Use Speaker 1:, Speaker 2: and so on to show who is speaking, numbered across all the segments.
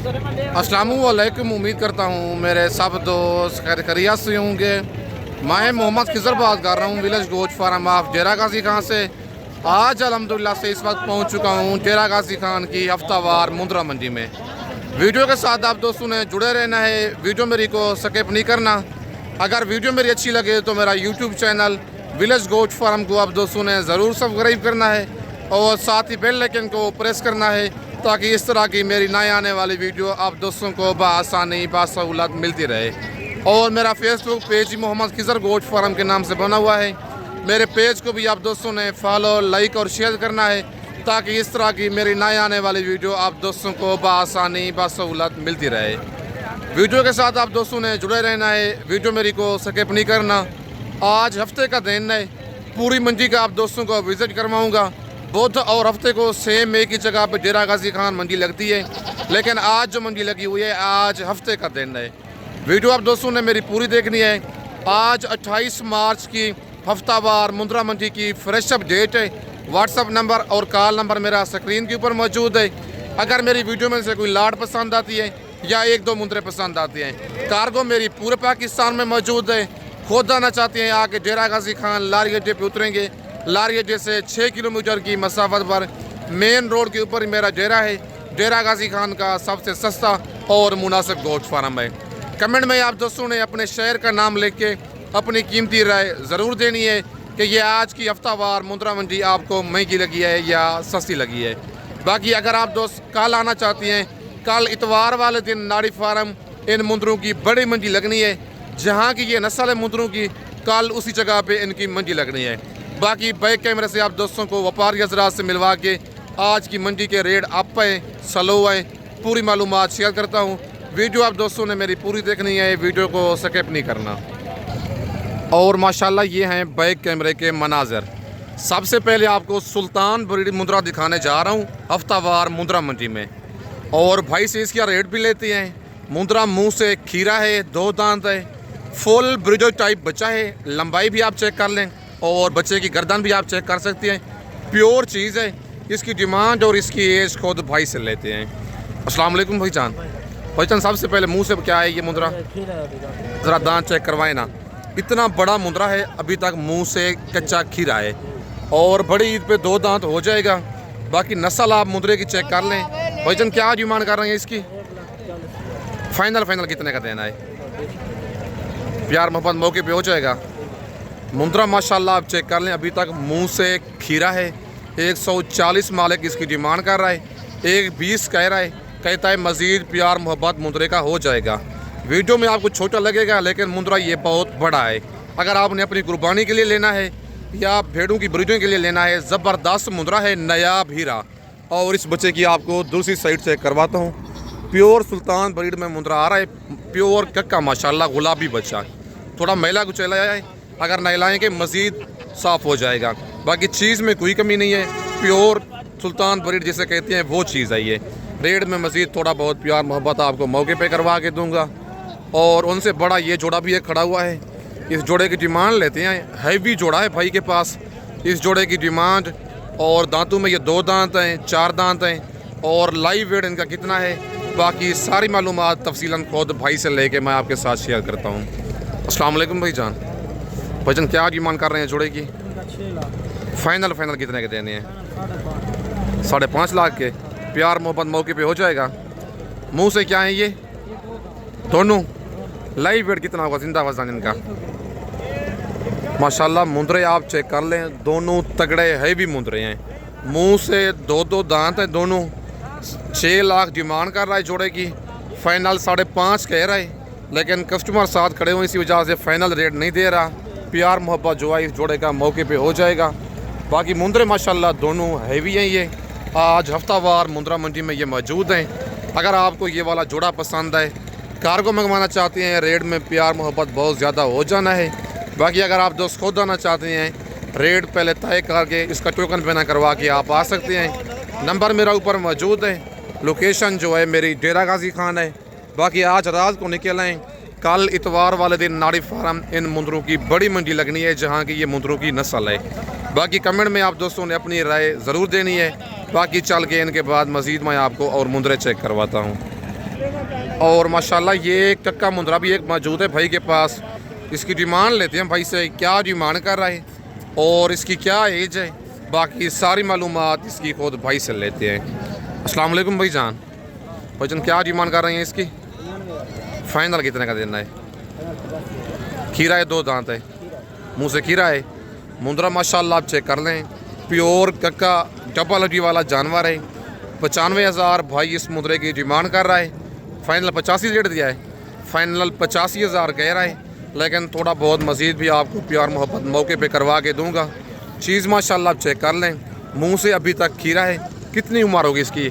Speaker 1: अस्सलामु अलैकुम। उम्मीद करता हूँ मेरे सब दोस्त खैरियत से होंगे। मैं मोहम्मद खिजर बात कर रहा हूँ विलेज गोश्त फार्म ऑफ डेरा गाजी खान से। आज अल्हम्दुलिल्लाह से इस वक्त पहुँच चुका हूँ डेरा गाजी खान की हफ्तावार मुंद्रा मंडी में। वीडियो के साथ आप दोस्तों ने जुड़े रहना है, वीडियो मेरी को स्किप नहीं करना। अगर वीडियो मेरी अच्छी लगे तो मेरा यूट्यूब चैनल विलेज गोश्त फार्म को आप दोस्तों ने ज़रूर सब्सक्राइब करना है और साथ ही बेल आइकन को प्रेस करना है ताकि इस तरह की मेरी नए आने वाली वीडियो आप दोस्तों को बआसानी बासहूलत मिलती रहे। और मेरा फेसबुक पेज ही मोहम्मद खिजर गोश्त फार्म के नाम से बना हुआ है। मेरे पेज को भी आप दोस्तों ने फॉलो, लाइक और शेयर करना है ताकि इस तरह की मेरी नए आने वाली वीडियो आप दोस्तों को बआसानी बासहूलत मिलती रहे। वीडियो के साथ आप दोस्तों ने जुड़े रहना है, वीडियो मेरी को स्किप नहीं करना। आज हफ्ते का दिन है, पूरी मंडी का आप दोस्तों को विज़िट करवाऊँगा। बुध और हफ्ते को सेम एक ही जगह पे डेरा गाजी खान मंडी लगती है, लेकिन आज जो मंडी लगी हुई है आज हफ्ते का दिन है। वीडियो आप दोस्तों ने मेरी पूरी देखनी है। आज 28 मार्च की हफ्तावार मुंद्रा मंडी की फ्रेश अप डेट है। व्हाट्सअप नंबर और कॉल नंबर मेरा स्क्रीन के ऊपर मौजूद है। अगर मेरी वीडियो में से कोई लाट पसंद आती है या एक दो मुंद्रे पसंद आते हैं, कार्गो मेरी पूरे पाकिस्तान में मौजूद है। खुद आना चाहते हैं आके डेरा गाजी खान लारी अड्डे पे उतरेंगे। लारी अड्डे से 6 किलोमीटर की मसाफत पर मेन रोड के ऊपर मेरा डेरा है। डेरा गाजी खान का सबसे सस्ता और मुनासिब गोश्त फार्म है। कमेंट में आप दोस्तों ने अपने शहर का नाम लिख के अपनी कीमती राय ज़रूर देनी है कि ये आज की हफ्तावार मुंद्रा मंडी आपको महंगी लगी है या सस्ती लगी है। बाकी अगर आप दोस्त कल आना चाहती हैं, कल इतवार वाले दिन नाड़ी फार्म इन मुंद्रों की बड़ी मंडी लगनी है। जहाँ की ये नस्ल है मुंद्रों की, कल उसी जगह पे इनकी मंडी लगनी है। बाकी बैक कैमरे से आप दोस्तों को व्यापारी हज़रात से मिलवा के आज की मंडी के रेट अप है, स्लो है, पूरी मालूमात शेयर करता हूँ। वीडियो आप दोस्तों ने मेरी पूरी देखनी है, वीडियो को स्किप नहीं करना। और माशाल्लाह ये हैं बैक कैमरे के मनाजर। सबसे पहले आपको सुल्तान ब्रीड मुंद्रा दिखाने जा रहा हूँ हफ्तावार मुंद्रा मंडी में। और भाई से इसका रेट भी लेते हैं। मुंद्रा मुँह से खीरा है, 2 दांत है, फुल ब्रिजो टाइप बच्चा है। लंबाई भी आप चेक कर लें और बच्चे की गर्दन भी आप चेक कर सकते हैं। प्योर चीज़ है। इसकी डिमांड और इसकी एज खुद भाई से लेते हैं। अस्सलाम वालेकुम भाईजान। भाईजान सबसे पहले मुंह से क्या है ये मुंद्रा? ज़रा दांत चेक करवाएं ना। इतना बड़ा मुंद्रा है, अभी तक मुंह से कच्चा खीरा है और बड़ी ईद पे 2 दांत हो जाएगा। बाकी नस्ल आप मुंद्रे की चेक कर लें। भाईजान क्या डिमांड कर रहे हैं इसकी? फाइनल कितने का देना है? प्यार मोहब्बत मौके पे हो जाएगा। मुंद्रा माशाल्लाह आप चेक कर लें, अभी तक मुंह से खीरा है। 140 मालिक इसकी डिमांड कर रहा है, 120 कह रहा है। कहता है मज़ीद प्यार मोहब्बत मुंद्रे का हो जाएगा। वीडियो में आपको छोटा लगेगा लेकिन मुंद्रा ये बहुत बड़ा है। अगर आपने अपनी कुर्बानी के लिए लेना है या भेड़ों की ब्रीडिंग के लिए लेना है, ज़बरदस्त मुंद्रा है, नया हीरा। और इस बच्चे की आपको दूसरी साइड से करवाता हूँ। प्योर सुल्तान ब्रीड में मुंद्रा आ रहा है, प्योर कक्का माशाल्लाह गुलाबी बच्चा। थोड़ा मैला कुचैला है, अगर नहलाएंगे मज़ीद साफ़ हो जाएगा। बाकी चीज़ में कोई कमी नहीं है, प्योर सुल्तान ब्रीड जिसे कहते हैं वो चीज़ है ये। रेट में मज़ीद थोड़ा बहुत प्यार मोहब्बत आपको मौके पे करवा के दूंगा। और उनसे बड़ा ये जोड़ा भी एक खड़ा हुआ है। इस जोड़े की डिमांड लेते हैं, हैवी जोड़ा है भाई के पास। इस जोड़े की डिमांड और दांतों में ये 2 दांत हैं, 4 दांत हैं। और लाइव वेट इनका कितना है, बाकी सारी मालूमात तफसीलन खुद भाई से लेके मैं आपके साथ शेयर करता हूँ। अस्सलाम वालेकुम भाईजान। भाईजान क्या डिमांड कर रहे हैं जोड़े की? फाइनल कितने के देने हैं? 5.5 लाख के। प्यार मोहब्बत मौके पे हो जाएगा। मुंह से क्या है ये दोनों? लाइव वेट कितना होगा जिंदा वजन इनका? माशाल्लाह मुंद्रे आप चेक कर लें, दोनों तगड़े हैवी मुंद्रे हैं। मुंह से 2 दांत हैं दोनों। 6 लाख डिमांड कर रहा है जोड़े की, फाइनल 5.5 कह रहा है। लेकिन कस्टमर साथ खड़े हुए इसी वजह से फाइनल रेट नहीं दे रहा। प्यार मोहब्बत जो है इस जोड़े का मौके पे हो जाएगा। बाकी मुंद्रे माशाल्लाह दोनों हैवी हैं। ये आज हफ्तावार मुंद्रा मंडी में ये मौजूद हैं। अगर आपको ये वाला जोड़ा पसंद है, कार्गो मंगवाना चाहते हैं, रेट में प्यार मोहब्बत बहुत ज़्यादा हो जाना है। बाकी अगर आप दोस्त खुद आना चाहते हैं, रेट पहले तय करके इसका टोकन पेना करवा के आप आ सकते हैं। नंबर मेरा ऊपर मौजूद है। लोकेशन जो है मेरी डेरा गाजी खान है। बाकी आज रात को निकल आएँ, कल इतवार वाले दिन नाड़ी फार्म इन मुंद्रों की बड़ी मंडी लगनी है जहाँ की ये मुंद्रों की नस्ल है। बाकी कमेंट में आप दोस्तों ने अपनी राय ज़रूर देनी है। बाकी चल के इनके बाद मज़ीद मैं आपको और मुंद्रे चेक करवाता हूँ। और माशाल्लाह ये कक्का मुंद्रा भी एक मौजूद है भाई के पास। इसकी डिमांड लेते हैं भाई से, क्या डिमांड कर रहा है और इसकी क्या एज है, बाकी सारी मालूमात इसकी खुद भाई से लेते हैं। अस्सलाम वालेकुम भाई जान, क्या डिमांड कर रहे हैं इसकी? फाइनल कितने का देना है? खीरा है, 2 दांत है, मुंह से खीरा है। मुंद्रा माशाल्लाह आप चेक कर लें, प्योर कक्का डबल हड्डी वाला जानवर है। 95,000 भाई इस मुंद्रे की डिमांड कर रहा है। फाइनल 85 रेट दिया है, फाइनल 85,000 कह रहा है, लेकिन थोड़ा बहुत मज़ीद भी आपको प्यार मोहब्बत मौके पे करवा के दूंगा। चीज़ माशाल्लाह आप चेक कर लें, मुंह से अभी तक खीरा है। कितनी उम्र होगी इसकी?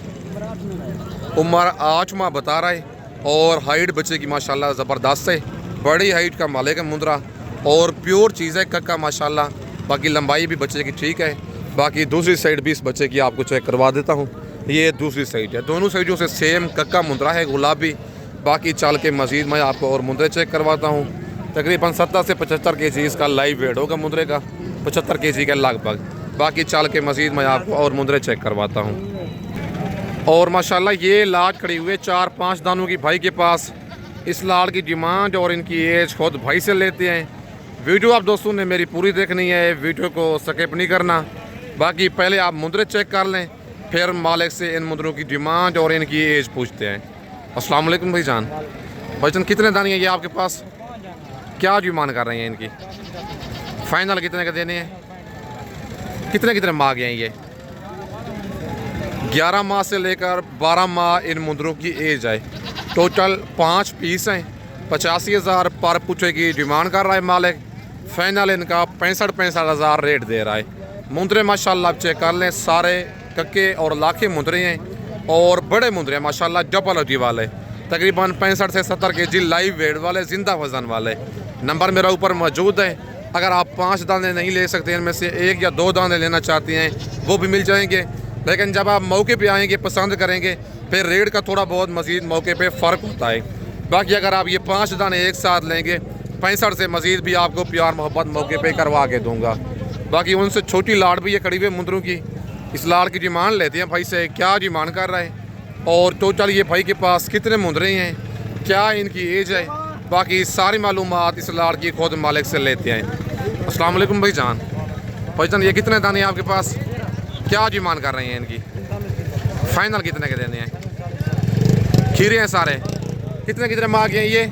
Speaker 1: उम्र 8 माह बता रहा है। और हाइट बच्चे की माशाल्लाह ज़बरदस्त है, बड़ी हाइट का मालिक है मुंद्रा और प्योर चीज़ है कक्का माशाल्लाह। बाकी लंबाई भी बच्चे की ठीक है। बाकी दूसरी साइड भी इस बच्चे की आपको चेक करवा देता हूँ। ये दूसरी साइड है, दोनों साइडों से सेम कक्का मुंद्रा है, गुलाबी। बाकी चल के मज़ीद मैं आपको और मुंद्रे चेक करवाता हूँ। तकरीबन 70 से 75 केजी इसका लाइव वेट होगा मुंद्रे का, 75 केजी के लगभग। बाकी चल के मज़ीद मैं आपको और मुंद्रे चेक करवाता हूँ। और माशाल्लाह ये लाट खड़ी हुई है 4-5 दानों की भाई के पास। इस लाट की डिमांड और इनकी एज खुद भाई से लेते हैं। वीडियो आप दोस्तों ने मेरी पूरी देखनी है, वीडियो को स्किप नहीं करना। बाकी पहले आप मुंद्रे चेक कर लें, फिर मालिक से इन मुंद्रों की डिमांड और इनकी एज पूछते हैं। अस्सलाम वालेकुम भाई जान, कितने दाने हैं ये आपके पास? क्या डिमांड कर रही हैं इनकी? फाइनल कितने का देने हैं? कितने माह के हैं ये? 11 माह से लेकर 12 माह इन मुंद्रों की एज है। टोटल 5 पीस हैं। 85,000 पर पूछे की डिमांड कर रहा है मालिक। फाइनल इनका 65,000 रेट दे रहा है। मुंद्रे माशाल्लाह आप चेक कर लें, सारे कक्के और लाखे मुंद्रे हैं और बड़े मुंद्रे हैं माशाल्लाह, डबल हड्डी वाले। तकरीबन 65 से 70 केजी लाइव वेट वाले, जिंदा वजन वाले। नंबर मेरा ऊपर मौजूद है। अगर आप 5 दाने नहीं ले सकते, इनमें से 1 या 2 दाने लेना चाहते हैं वो भी मिल जाएंगे। लेकिन जब आप मौके पे आएंगे, पसंद करेंगे, फिर रेट का थोड़ा बहुत मज़ीद मौके पे फ़र्क होता है। बाकी अगर आप ये 5 दाने एक साथ लेंगे, 65 से मज़ीद भी आपको प्यार मोहब्बत मौके पे करवा के दूंगा। बाकी उनसे छोटी लाड़ भी ये खड़ी हुई मुंद्रों की। इस लाड़ की डिमांड लेते हैं भाई से, क्या डिमांड कर रहा है और टोटल ये भाई के पास कितने मुंद्रे हैं, क्या इनकी एज है। बाकी सारी मालूमात इस लाड़ की खुद मालिक से लेते हैं। अस्सलाम वालेकुम भाई जान, ये कितने दाने हैं आपके पास? क्या डिमांड कर रही हैं इनकी? फाइनल कितने के देने हैं? खीरे हैं सारे। कितने माह के हैं ये?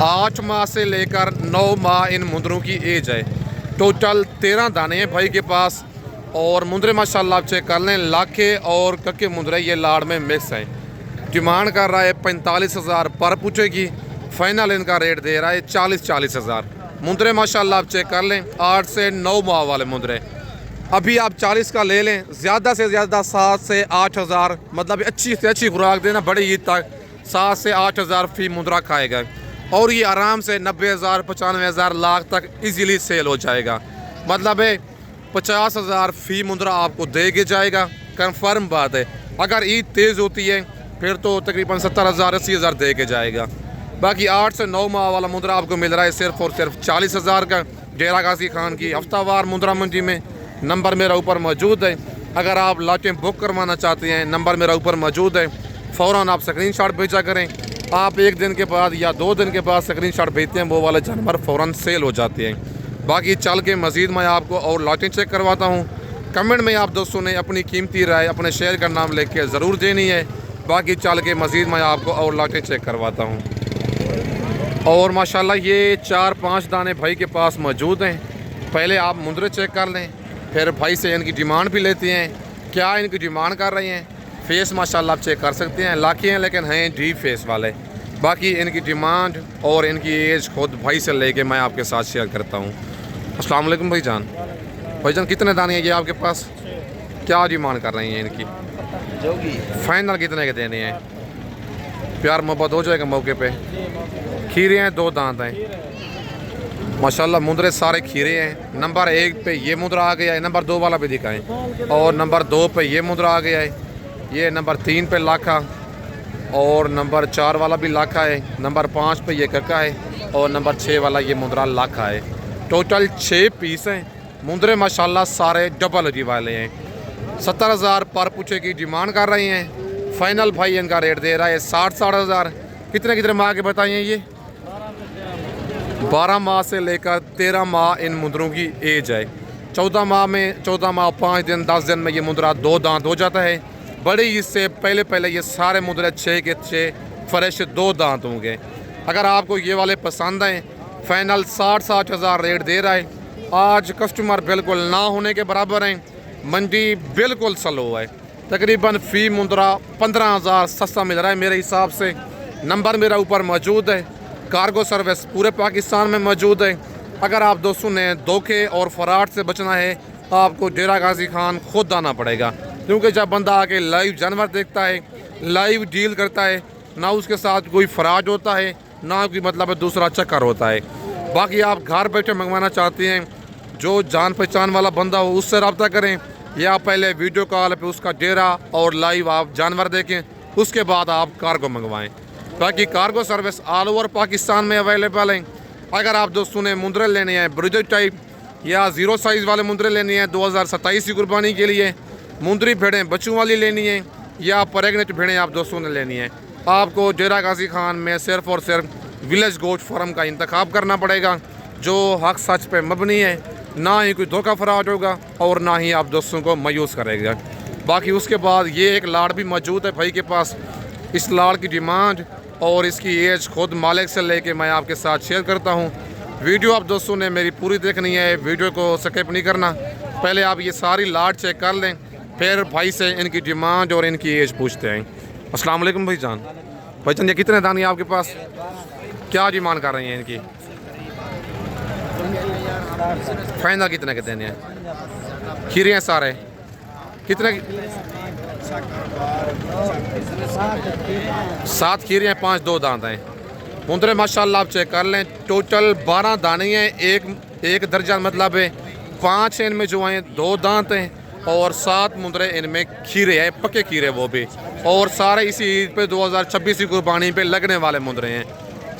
Speaker 1: 8 माह से लेकर 9 माह इन मुंद्रों की एज है। टोटल 13 दाने हैं भाई के पास और मुंद्रे माशाल्लाह आप चेक कर लें, लाखे और कक्के मुंद्रे ये लाड़ में मिक्स हैं। डिमांड कर रहा है 45,000 पर पूछे की। फाइनल इनका रेट दे रहा है 40,000। मुंद्रे माशाल्लाह आप चेक कर लें, 8 से 9 माह वाले मुंद्रे। अभी आप 40 का ले लें, ज़्यादा से ज़्यादा 7 से 8,000, मतलब अच्छी से अच्छी खुराक देना बड़ी ईद तक 7 से 8,000 फी मुंद्रा खाएगा और ये आराम से 90,000 95,000 लाख तक इजीली सेल हो जाएगा। मतलब है 50,000 फी मुंद्रा आपको दे के जाएगा, कंफर्म बात है। अगर ईद तेज़ होती है फिर तो तकरीबन 70,000 80,000 दे के जाएगा। बाकी 8 से 9 माह वाला मुंद्रा आपको मिल रहा है सिर्फ और सिर्फ 40,000 का, डेरा गाजी खान की हफ्तावार मुंद्रा मंडी में। नंबर मेरा ऊपर मौजूद है। अगर आप लाटें बुक करवाना चाहते हैं, नंबर मेरा ऊपर मौजूद है, फ़ौरन आप स्क्रीनशॉट भेजा करें। आप 1 दिन के बाद या 2 दिन के बाद स्क्रीनशॉट भेजते हैं, वो वाले जानवर फ़ौरन सेल हो जाते हैं। बाकी चल के मज़ीद मैं आपको और लाटें चेक करवाता हूँ। कमेंट में आप दोस्तों ने अपनी कीमती राय अपने शहर का नाम लिख के ज़रूर देनी है। बाकी चल के मज़ीद मैं आपको और लाटें चेक करवाता हूँ। और माशाल्लाह ये 4-5 दाने भाई के पास मौजूद हैं। पहले आप मुंद्रे चेक कर लें, फिर भाई से इनकी डिमांड भी लेते हैं, क्या इनकी डिमांड कर रही हैं। फेस माशाल्लाह आप चेक कर सकते हैं, लाखी हैं लेकिन हैं डीप फेस वाले। बाकी इनकी डिमांड और इनकी एज खुद भाई से लेके मैं आपके साथ शेयर करता हूँ। अस्सलाम वालेकुम भाईजान, कितने दाने हैं ये आपके पास? क्या डिमांड कर रही हैं इनकी? फाइनल कितने के देने हैं? प्यार मोहब्बत हो जाएगा मौके पे। खीरे हैं, 2 दांत हैं माशाल्लाह, मुंद्रे सारे खीरे हैं। नंबर 1 पे ये मुंद्रा आ गया है, नंबर 2 वाला भी दिखाएं। और नंबर 2 पे ये मुंद्रा आ गया है, ये नंबर 3 पे लाखा और नंबर 4 वाला भी लाखा है। नंबर 5 पे ये कक्का है और नंबर 6 वाला ये मुंद्रा लाखा है। टोटल 6 पीस हैं। मुंद्रे माशाल्लाह सारे डबल हड्डी वाले हैं। 70,000 पर पूछे की डिमांड कर रहे हैं। फाइनल भाई इनका रेट दे रहा है 60 हज़ार। कितने माह के बताइए ये? 12 माह से लेकर 13 माह इन मुंदरों की एज है। 14 माह 5 दिन 10 दिन में ये मुंदरा 2 दांत हो जाता है। बड़ी इससे पहले ये सारे मुंदरे 6 के 6 फ्रेश 2 दांत होंगे। अगर आपको ये वाले पसंद हैं, फाइनल 60 हज़ार रेट दे रहा है। आज कस्टमर बिल्कुल ना होने के बराबर हैं। मंडी बिल्कुल स्लो है। तकरीबन फ़ी मुंदरा 15 हज़ार सस्ता मिल रहा है मेरे हिसाब से। नंबर मेरा ऊपर मौजूद है। कार्गो सर्विस पूरे पाकिस्तान में मौजूद है। अगर आप दोस्तों ने धोखे और फराड से बचना है, आपको डेरा गाजी खान खुद आना पड़ेगा, क्योंकि जब बंदा आके लाइव जानवर देखता है, लाइव डील करता है, ना उसके साथ कोई फराड होता है, ना कोई मतलब दूसरा चक्कर होता है। बाकी आप घर बैठे मंगवाना चाहते हैं, जो जान पहचान वाला बंदा हो उससे रब्ता करें, या पहले वीडियो कॉल पे उसका डेरा और लाइव आप जानवर देखें, उसके बाद आप कार्गो मंगवाएं। बाकी cargo service all over Pakistan में अवेलेबल है। अगर आप दोस्तों ने मुंदरे लेने हैं ब्रिजेट टाइप या 0 साइज़ वाले मुंदरे लेने हैं 2027 की कुर्बानी के लिए, मुंदरी भेड़ें बच्चों वाली लेनी है या प्रेगनेंट भेड़ें आप दोस्तों ने लेनी है, आपको डेरा गाजी खान में सिर्फ़ और सिर्फ विलेज गोश्त फार्म का इंतखाब करना पड़ेगा, जो हक सच पे मबनी है। ना ही कोई धोखा फराड होगा और ना ही आप दोस्तों को मायूस करेगा। बाकी उसके बाद ये एक लाड़ भी मौजूद है भाई के पास। इस लाड़ की डिमांड और इसकी एज खुद मालिक से लेके मैं आपके साथ शेयर करता हूँ। वीडियो आप दोस्तों ने मेरी पूरी देखनी है, वीडियो को स्किप नहीं करना। पहले आप ये सारी लाड़ चेक कर लें, फिर भाई से इनकी डिमांड और इनकी एज पूछते हैं। अस्सलाम वालेकुम भाईजान। भाईजान ये कितने दाने आपके पास? क्या डिमांड कर रही हैं इनकी? फाइनल कितने के देने हैं? खीरे हैं सारे? कितने? 7 खीरे हैं, 5 2 दांत हैं। मुंदरे माशाल्लाह आप चेक कर लें, टोटल 12 दाने हैं। एक दर्जन मतलब है 5 इनमें जो हैं 2 दांत हैं और 7 मुंदरे इनमें खीरे हैं, पक्के खीरे वो भी। और सारे इसी ईद पे 2026 की कुर्बानी पे लगने वाले मुंदरे हैं।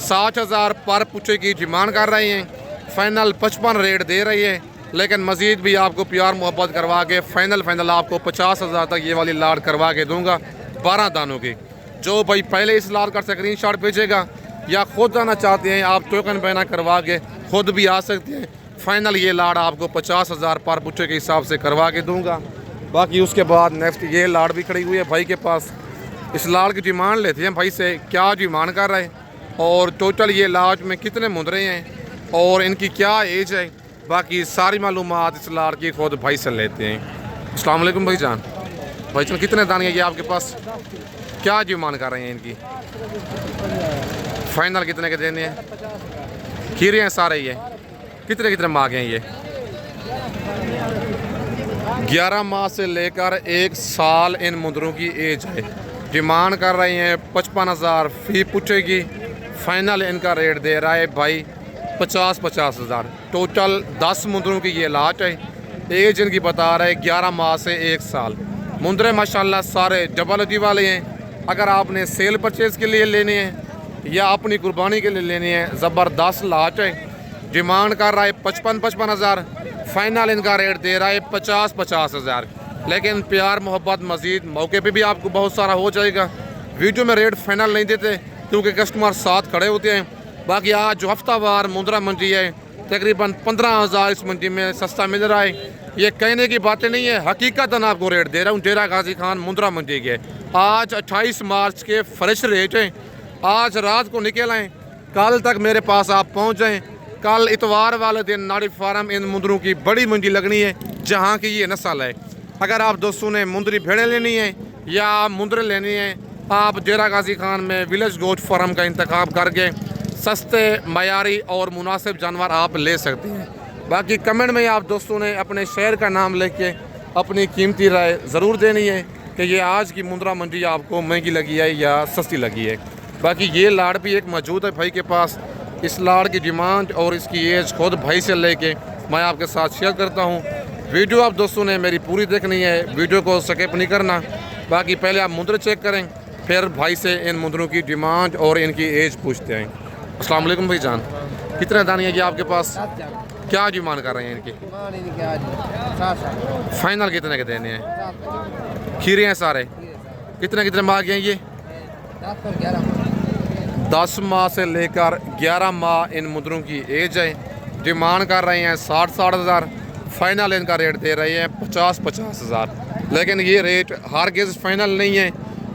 Speaker 1: 60 हज़ार पर पुच्छे की डिमांड कर रहे हैं। फाइनल 55 रेट दे रही है, लेकिन मज़ीद भी आपको प्यार मोहब्बत करवा के फाइनल आपको 50 हज़ार तक ये वाली लाड़ करवा के दूंगा 12 दानों की। जो भाई पहले इस लाड़ का स्क्रीनशॉट भेजेगा या ख़ुद आना चाहते हैं, आप टोकन बैना करवा के ख़ुद भी आ सकते हैं। फाइनल ये लाड़ आपको 50 हज़ार पर पुच्छे के हिसाब से करवा के दूँगा। बाकी उसके बाद नेक्स्ट ये लाड़ भी खड़ी हुई है भाई के पास। इस लाड़ की डिमांड लेते हैं भाई से, क्या डिमांड कर रहे हैं और टोटल ये लाड़ में कितने मुंदरे हैं और इनकी क्या एज है। बाकी सारी मालूमात इस लाड़ की खुद भाई से लेते हैं। अस्सलाम वालेकुम भाईजान। भाईजान कितने दाने हैं ये आपके पास? क्या डिमांड कर रहे हैं इनकी? फाइनल कितने के देने हैं? खीरे हैं सारे ये? कितने माह के हैं ये? 11 माह से लेकर 1 साल इन मुंदरों की एज है। डिमांड कर रहे हैं 55 हज़ार फ़ी पूछेगी। फाइनल इनका रेट दे रहा है भाई 50 हज़ार। टोटल 10 मुंदरों की ये लाट है। एज इनकी बता रहा है 11 माह से 1 साल। मुंदरे माशाल्लाह सारे डबल अदी वाले हैं। अगर आपने सेल परचेज़ के लिए लेने हैं या अपनी कुर्बानी के लिए लेने हैं, ज़बरदस्त लाट है। डिमांड कर रहा है 55 हज़ार। फाइनल इनका रेट दे रहा है 50 हज़ार। लेकिन प्यार मोहब्बत मज़ीद मौके पे भी आपको बहुत सारा हो जाएगा। वीडियो में रेट फाइनल नहीं देते क्योंकि कस्टमर साथ खड़े होते हैं। बाकी आज जो हफ्तावार मुंदरा मंडी है, तकरीबन 15 हज़ार इस मंडी में सस्ता मिल रहा है। ये कहने की बातें नहीं है, हकीकतन आपको रेट दे रहा हूँ। डेरा गाजी खान मुंदरा मंडी के आज 28 मार्च के फ्रेश रेट हैं। आज रात को निकल आएँ, कल तक मेरे पास आप पहुँच जाएँ। कल इतवार वाले दिन नाड़ी फार्म इन मुंदरों की बड़ी मंडी लगनी है, जहाँ की ये नस्ल है। अगर आप दोस्तों ने मुंदरी भेड़ें लेनी है या मुंदरे लेनी है, आप डेरा गाजी खान में विलेज गोश्त फार्म का इंतखाब करके सस्ते मयारी और मुनासिब जानवर आप ले सकते हैं। बाकी कमेंट में आप दोस्तों ने अपने शहर का नाम लेके अपनी कीमती राय ज़रूर देनी है कि ये आज की मुंदरा मंडी आपको महंगी लगी है या सस्ती लगी है। बाकी ये लाड़ भी एक मौजूद है भाई के पास। इस लाड़ की डिमांड और इसकी एज खुद भाई से लेके मैं आपके साथ शेयर करता हूँ। वीडियो आप दोस्तों ने मेरी पूरी देखनी है, वीडियो को स्किप नहीं करना। बाकी पहले आप मुंदरे चेक करें, फिर भाई से इन मुंदरों की डिमांड और इनकी एज पूछते हैं। अस्सलाम वालेकुम भाईजान। कितने दाने हैं ये आपके पास? क्या डिमांड कर रहे हैं इनकी? फाइनल कितने के देने हैं? खीरे हैं सारे? कितने कितने माह के हैं ये? 10 माह से लेकर 11 माह इन मुंदरों की एज है। डिमांड कर रहे हैं 60-60 हज़ार, फाइनल इनका रेट दे रहे हैं 50-50 हज़ार। लेकिन ये रेट हरगिज़ फाइनल नहीं है,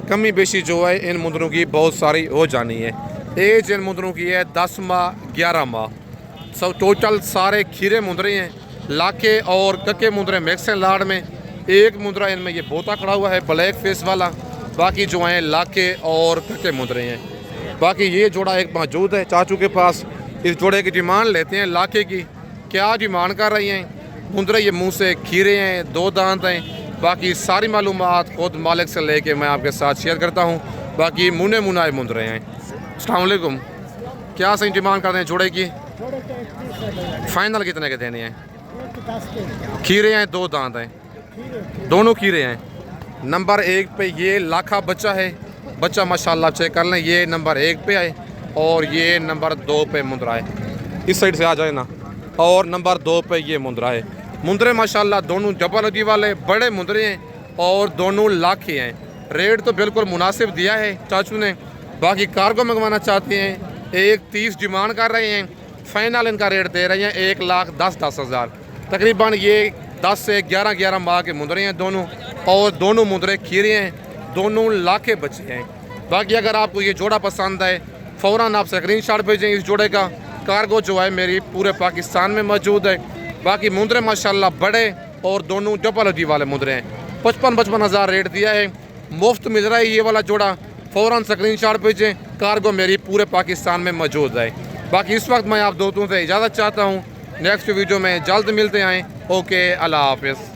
Speaker 1: कमी बेशी जो है इन मुंदरों की बहुत सारी हो जानी है। एज इन मुंदरों की है 10 माह 11 माह। सब टोटल सारे खीरे मुंदरे हैं, लाके और कक्के मुंदरे मिक्स हैं लाड़ में। एक मुंदरा इनमें ये बोता खड़ा हुआ है ब्लैक फेस वाला, बाकी जो हैं लाके और कक्के मुंदरे हैं। बाकी ये जोड़ा एक मौजूद है चाचू के पास। इस जोड़े की डिमांड लेते हैं लाके की, क्या डिमांड कर रही हैं। मुंदरे ये मुंह से खीरे हैं, 2 दांत हैं। बाकी सारी मालूमात खुद मालिक से लेके मैं आपके साथ शेयर करता हूँ। बाकी मुने मुनाए मुंदरे हैं। अस्सलाम वालेकुम, क्या सही डिमांड करते हैं जोड़े की? फाइनल कितने के देने हैं? खीरे हैं, 2 दांत हैं, दोनों खीरे हैं। नंबर 1 पे ये लाखा बच्चा है, बच्चा माशाल्लाह चेक कर लें, ये नंबर 1 पे है और ये नंबर 2 पे मुंदरा है। इस साइड से आ जाए ना। और नंबर 2 पे ये मुंदरा है। मुंदरे माशाल्लाह दोनों डबल अजी वाले बड़े मुंदरे हैं और दोनों लाखे हैं। रेट तो बिल्कुल मुनासिब दिया है चाचू ने। बाकी कार्गो मंगवाना चाहते हैं 1.30 डिमांड कर रहे हैं, फाइनल इनका रेट दे रहे हैं 1,10,10 हज़ार। तकरीबन ये 10 से 11 माह के मुंदरे हैं दोनों, और दोनों मुंदरे खीरे हैं, दोनों लाखे बच्चे हैं। बाकी अगर आपको ये जोड़ा पसंद है फ़ौरन आप स्क्रीनशॉट भेजें इस जोड़े का। कार्गो जो है मेरी पूरे पाकिस्तान में मौजूद है। बाकी मुंदरे माशाल्लाह बड़े और दोनों डबल अजी वाले मुंदरे हैं। 55 हज़ार रेट दिया है, मुफ्त मिल रहा है ये वाला जोड़ा। फ़ौरन स्क्रीनशॉट भेजें, कार्गो मेरी पूरे पाकिस्तान में मौजूद है। बाकी इस वक्त मैं आप दोस्तों से इजाज़त चाहता हूँ, नेक्स्ट वीडियो में जल्द मिलते हैं। ओके, अल्लाह हाफ़िज़।